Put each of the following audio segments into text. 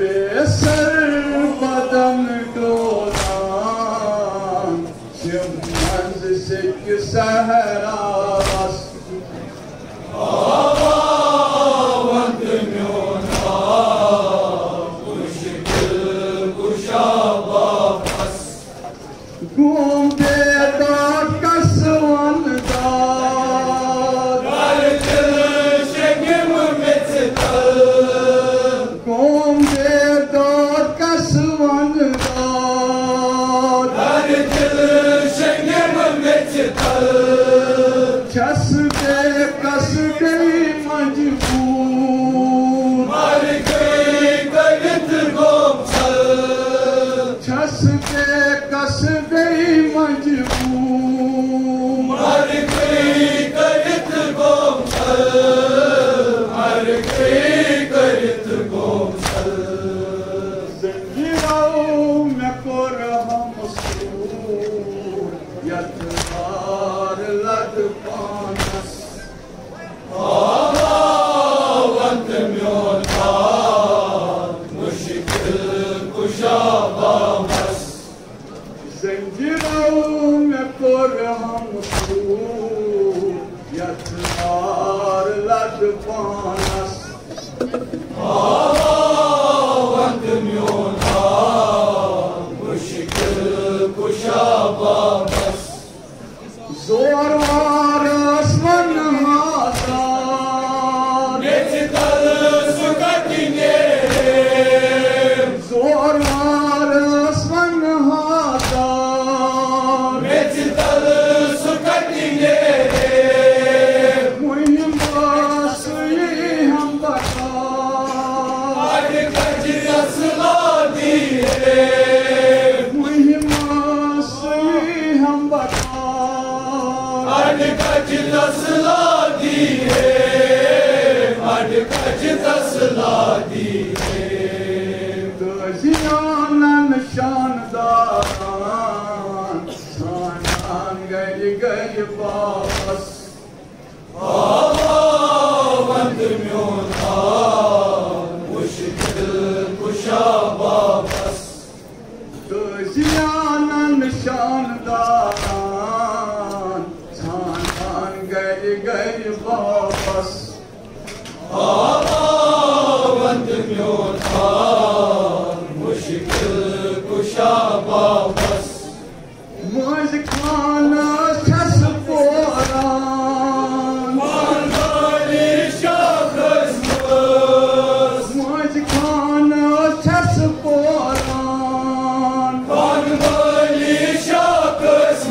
बेसर बदन डोलान शिमंज से सहरा आवावंत म्योना मुश्किल कुशा वापस घूमते दाद कसवन दाद कर दिल शगिम मिथल घूमते दाद कसवन दाद कर दिल शगिम मिथल छस दे कस गई मजबूर मर गई करित गोमछल छस दे कस गई मजबूर मर गई करित गोमछल मर गई करित गोमछल जंजीरों में कुरहम सूर यतवार लद पानस आवावंत म्योना मुश्किल कुशा वापस जंजीरों में कुरहम सूर यतवार लद पानस आवावंत म्योना मुश्किल कुशा वापस जोरवार आसमान हासान मिथल सुकटिने जोरवार आसमान हासान मिथल सुकटिने मुहिम बासुई हम बता आज कज असला दिए मुहिम बासुई हम बता आज कज असला दिए आज कज असला दिए तजियानन शानदार शानान गई गई वापस आवावंत म्योना मुश्किल कुशा वापस तजियानन शानदार शानान गई गई वापस आवावंत म्योना मुश्किल कुशा वापस मुझ खाना छस पोरान मानवाली शाखस मुझ खाना छस पोरान मानवाली शाखस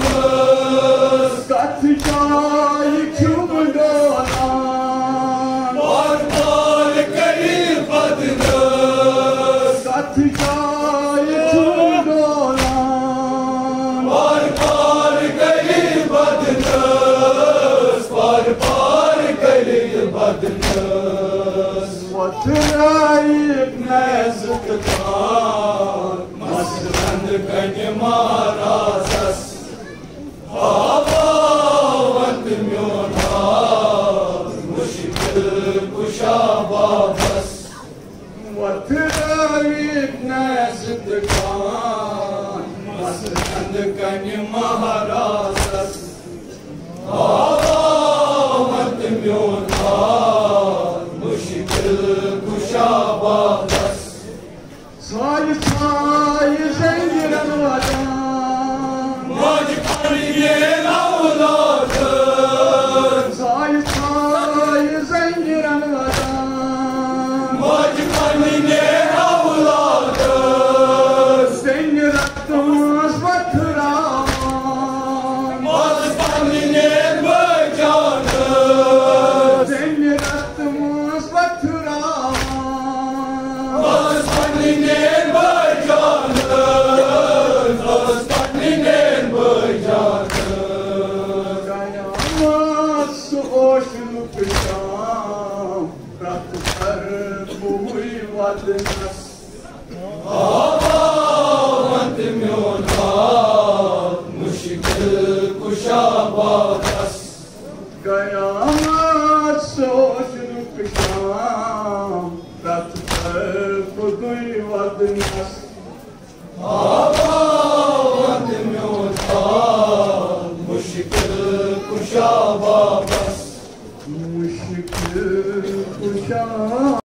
कथ जाय चुम डोलान बार बार करी बदनस कथ जाय चुम डोलान बार बार करी बदनस बार बार करी बदनस वतराई नज़त खान मसरंद कन महाराजस आवावंत म्योना मुश्किल कुशा वापस वतराई नज़त खान मसरंद कन महाराजस आवावंत म्योना मुश्किल कुशा वापस साय साय ज़ंजीरन वजान मौज करिए औलाद साय साय ज़ंजीरन वजान मौज करिए औलाद ज़ंजीरत तुस वतरान मौज करिए बजान ज़ंजीरत तुस वतरान मौज करिए बजान मौज करिए बजान कयामत सोशन पिशाम रत कर बुई वदनस आवावंत म्योना मुश्किल कुशा वापस कयामत सोशन पिशाम रत कर बुई badnas Abad myotan Muşkil kuşa babas müşkül kuşa